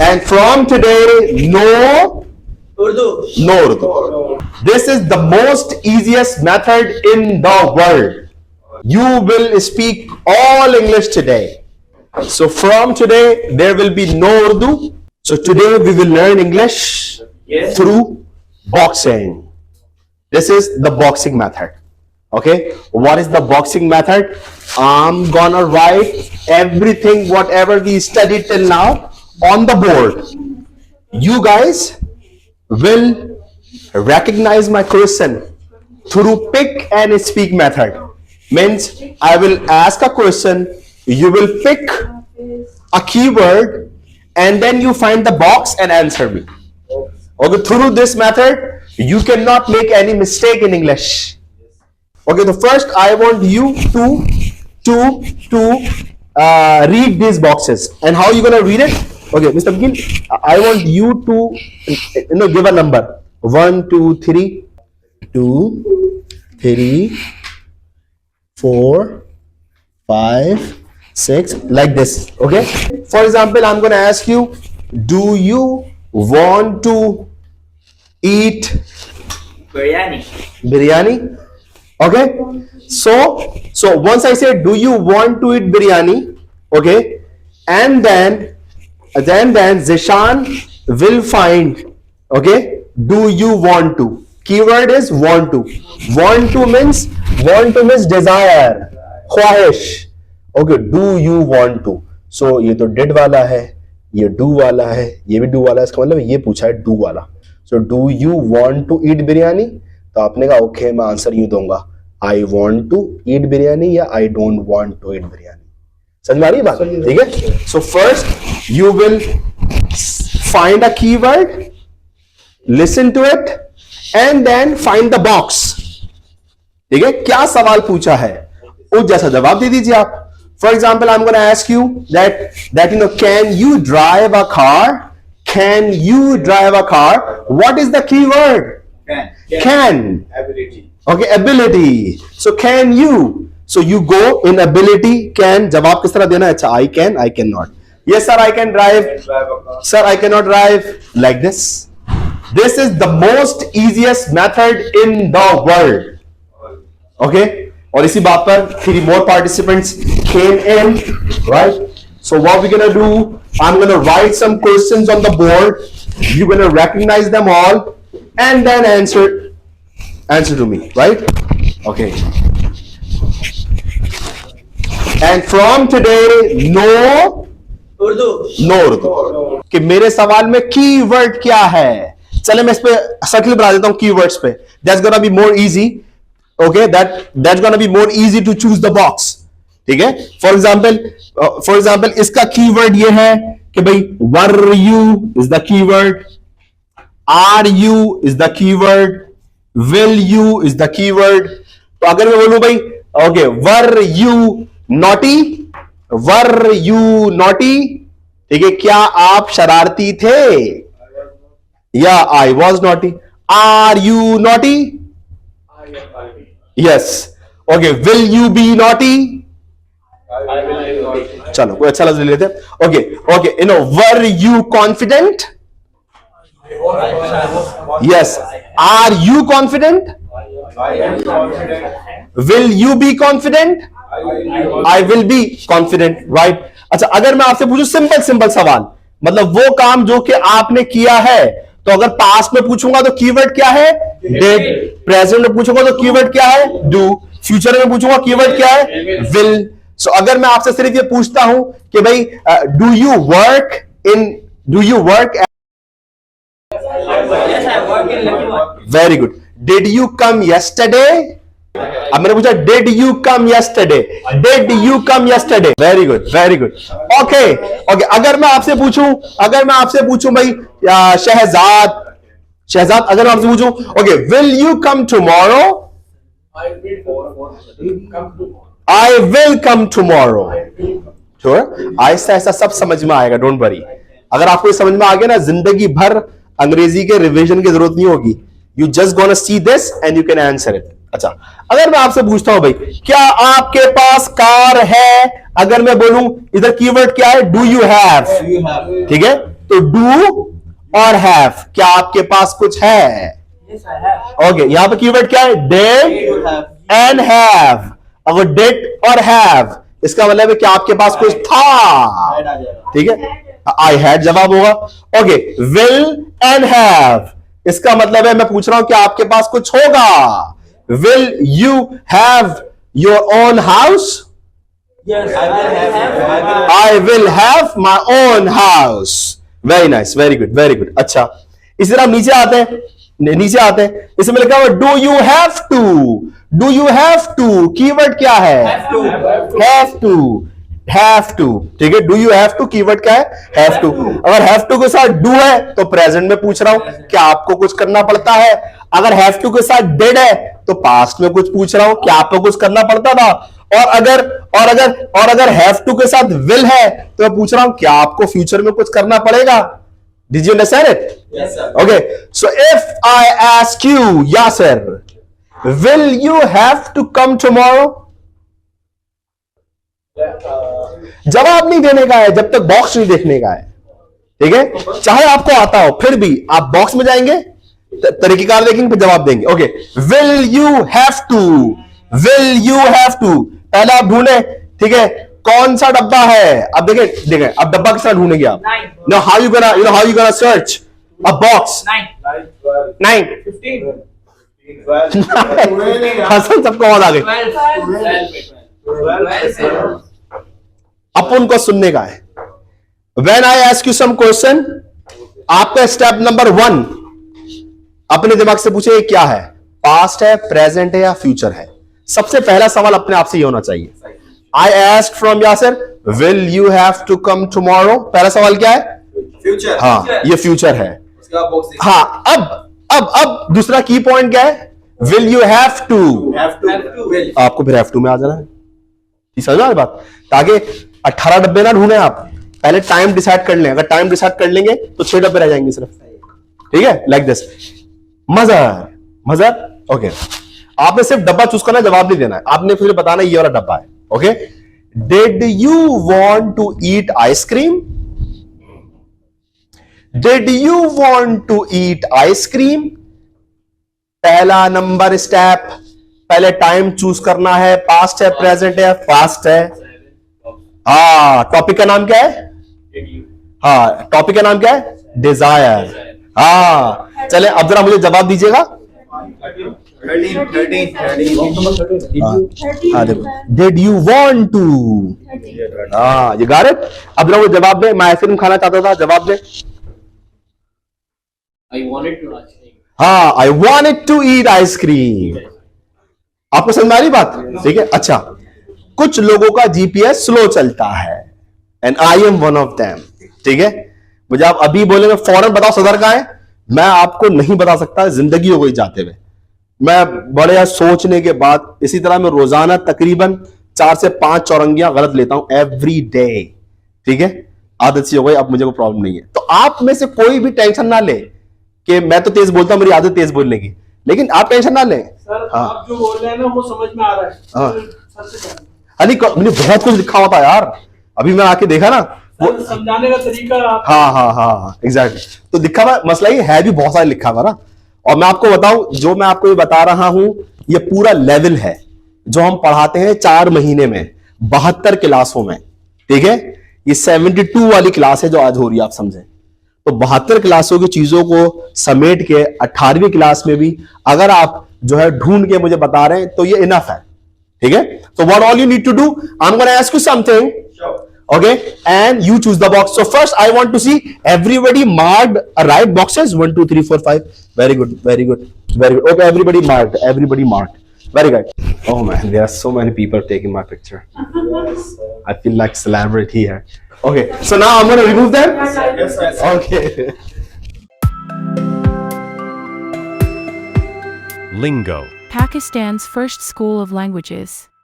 And from today, no Urdu. no Urdu. This is the most easiest method in the world. You will speak all English today. So from today, there will be no Urdu. So today we will learn English Yes. through boxing. This is the boxing method. Okay, what is the boxing method? I'm gonna write everything, whatever we studied till now, on the board. You guys will recognize my question through pick and speak method. Means I will ask a question, you will pick a keyword, and then you find the box and answer me. Okay, through this method, you cannot make any mistake in English. Okay, the first I want you to read these boxes. And how you gonna read it? Okay, Mr. Mkil, I want you to give a number. 1, 2, 3, 2, 3, 4, 5, 6, like this. Okay. For example, I'm gonna ask you, do you want to eat Biryani. biryani? Okay, so once I say, do you want to eat biryani? Okay, and then Zishan will find, okay, do you want to? Keyword is want to. Want to means desire, ख्वाहिश. Okay, do you want to? So ये तो did वाला है, ये do वाला है, ये भी do वाला है. इसका मतलब ये पूछा है do वाला. So do you want to eat biryani? तो आपने कहा ओके, मैं आंसर यूं दूंगा, I want to eat biryani या I don't want to eat biryani. समझ में आ रही बात? ठीक है. So first you will find a keyword, listen to it, and then find the box. ठीक है, क्या सवाल पूछा है उस जैसा जवाब दे दीजिए आप. For example, I am gonna ask you that can you drive a car? Can you drive a car? What is the keyword? Can. Ability. Okay, ability. So can you? So you go in ability. Can. जवाब किस तरह देना है? अच्छा, I can, I cannot. Yes sir, I can drive. Sir, I cannot drive. Like this. This is the most easiest method in the world. Okay. और इसी बात पर 3 more participants came in, right? So what we're gonna do? I'm gonna write some questions on the board. You're gonna recognize them all, and then answer to me, right? Okay. And from today, no Urdu. कि मेरे सवाल में keyword क्या है. चले मैं इस पे सर्कल बना देता हूं कीवर्ड्स पे. That's gonna be more easy. Okay, that's gonna be more easy to choose the box. ठीक है. For example, इसका कीवर्ड ये है कि भाई were you is the keyword, are you is the keyword, will you is the keyword. तो अगर मैं बोलूं भाई okay, were you naughty? were you naughty? ठीक है, क्या आप शरारती थे? या I was naughty. Are you naughty? Yes. Okay, will you be naughty? चलो कोई अच्छा लफ्ज ले लेते हैं. Okay, were you confident? Yes. Are you confident? I am confident. Will you be confident? I will be confident, right? अच्छा, अगर मैं आपसे पूछूं सिंपल सवाल, मतलब वो काम जो कि आपने किया है, तो अगर पास्ट में पूछूंगा तो कीवर्ड क्या है? Did. प्रेजेंट में पूछूंगा तो कीवर्ड क्या है? Do. फ्यूचर में पूछूंगा कीवर्ड क्या है? Will. सो अगर मैं आपसे सिर्फ ये पूछता हूं कि भाई do you work? Yes, I work in Lucky One. Very good. Did you come yesterday? अब मैंने पूछा did you come yesterday? Did you come yesterday? Very good. Okay. अगर मैं आपसे पूछूं भाई शहजाद, अगर मैं आपसे पूछूं okay, will you come tomorrow? I will come tomorrow. Sure? ऐसा सब समझ में आएगा, डोंट वरी. अगर आपको समझ में आ गया ना, जिंदगी भर अंग्रेजी के रिवीजन की जरूरत नहीं होगी. You just gonna see this and you can answer it. अच्छा, अगर मैं आपसे पूछता हूं भाई क्या आपके पास कार है? अगर मैं बोलूं इधर कीवर्ड क्या है? Do you have. ठीक है, तो डू और हैव, क्या आपके पास कुछ है? Yes, I have. ओके, यहां पर कीवर्ड क्या है? Did You have. And have. अगर डिड और हैव, इसका मतलब है कि आपके पास कुछ था। Add आ जाएगा. ठीक है, आई हैड जवाब होगा। ओके, विल एंड हैव, इसका मतलब है मैं पूछ रहा हूं कि आपके पास कुछ होगा। Will you have your own house? Yes, I will have. I will have my own house. Very nice, very good, very good. अच्छा, इसी तरह नीचे आते हैं, नीचे आते हैं, इसमें लिखा हुआ do you have to. Do you have to, keyword क्या है? Have to. Have to, have to. ठीक है, do you have to, keyword क्या है? Have to. अगर हैव टू के साथ डू है तो प्रेजेंट में पूछ रहा हूं क्या आपको कुछ करना पड़ता है। अगर हैव टू के साथ डिड है तो पास्ट में कुछ पूछ रहा हूं क्या आपको कुछ करना पड़ता था। और अगर हैव टू के साथ विल है तो मैं पूछ रहा हूं क्या आपको फ्यूचर में कुछ करना पड़ेगा। Did you understand it? Yes, sir. Okay, so if I ask you, Yasser, will you have to come tomorrow? जवाब नहीं देने का है जब तक बॉक्स नहीं देखने का है। ठीक है, चाहे आपको आता हो फिर भी आप बॉक्स में जाएंगे, तरीकेकार देखेंगे, फिर जवाब देंगे। Okay, will you have to, will you have to, पहले आप ढूंढे। ठीक है, कौन सा डब्बा है? अब देखें अब डब्बा किस तरह ढूंढेंगे आप? Nine. No, how you gonna search a box? 9. 9 15. Hasan सबको आवाज आ गई। 12. अपन को सुनने का है। When I ask you some question, आपका स्टेप नंबर 1 अपने दिमाग से पूछे ये क्या है, पास्ट है, प्रेजेंट है या फ्यूचर है। सबसे पहला सवाल अपने आप से ये होना चाहिए। I asked from Yasser, will you have to come tomorrow? पहला सवाल क्या है? Future. हाँ, ये फ्यूचर है। उसका box. हाँ, अब दूसरा की पॉइंट क्या है? Will you have to? Have to. Will. आपको फिर F2 में आ जाना है। ये समझ में आ रही बात? ताकि 18 डब्बे ना ढूंढे आप, पहले टाइम डिसाइड कर लें। अगर टाइम डिसाइड कर लेंगे तो 6 डब्बे रह जाएंगे सिर्फ। ठीक है, लाइक दिस। मजर ओके, आपने सिर्फ डब्बा चूज करना है, जवाब नहीं देना है। आपने फिर बताना ये वाला डब्बा है। Okay, did you want to eat ice cream? Did you want to eat ice cream? पहला नंबर स्टेप, पहले टाइम चूज करना है, पास्ट है, प्रेजेंट है, पास्ट है। हाँ, टॉपिक का नाम क्या है? हाँ, टॉपिक का नाम क्या है? डिजायर। हाँ, चले अब जरा मुझे जवाब दीजिएगा। 13. हाँ देखो, डिड यू वांट टू। हाँ, ये गॉट इट। अब जरा मुझे जवाब दे, मैं आइसक्रीम खाना चाहता था, जवाब दे। I wanted to ask him. हाँ, I wanted to eat ice cream. आपको समझ में आ रही बात? ठीक है, अच्छा, कुछ लोगों का जीपीएस स्लो चलता है and I am one of them. ठीक है, मुझे आप अभी बोलेंगे फौरन बताओ सदर का है, मैं आपको नहीं बता सकता, जिंदगी हो गई जाते हुए। मैं बड़े सोचने के बाद, इसी तरह मैं रोजाना तकरीबन 4 से 5 चौरंगियां गलत लेता हूं एवरी डे। ठीक है, आदत सी हो गई, अब मुझे कोई प्रॉब्लम नहीं है। तो आप में से कोई भी टेंशन ना ले कि मैं तो तेज बोलता हूं, मेरी आदत तेज बोलने की, लेकिन आप टेंशन ना लें। सर हाँ। आप जो बोल रहे हैं ना वो समझ में आ रहा है। हाँ। सर से जानिए। अली मैंने बहुत कुछ लिखा हुआ था यार, अभी मैं आके देखा ना वो। सर, समझाने का तरीका आप हाँ एग्जैक्टली, तो लिखा हुआ मसला ये है भी बहुत सारा लिखा हुआ ना। और मैं आपको बताऊं, जो मैं आपको ये बता रहा हूं ये पूरा लेवल है जो हम पढ़ाते हैं 4 महीने में 72 क्लासों में। ठीक है, ये 72 वाली क्लास है जो आज हो रही है, आप समझें। तो 72 क्लासों की चीजों को समेट के 18वीं क्लास में भी अगर आप जो है ढूंढ के मुझे बता रहे हैं तो ये इनफ है। ठीक है, so what all you need to do, I'm going to ask you something. Sure. Okay, and you choose the box. So first I want to see everybody marked right boxes 1 2 3 4 5. Very good, very good, very good. Okay, everybody marked, everybody marked. Very good. Oh man, there are so many people taking my picture. I feel like celebrity here. Okay, so now I'm going to remove them. Yes. Okay. Lingo. Pakistan's first school of languages.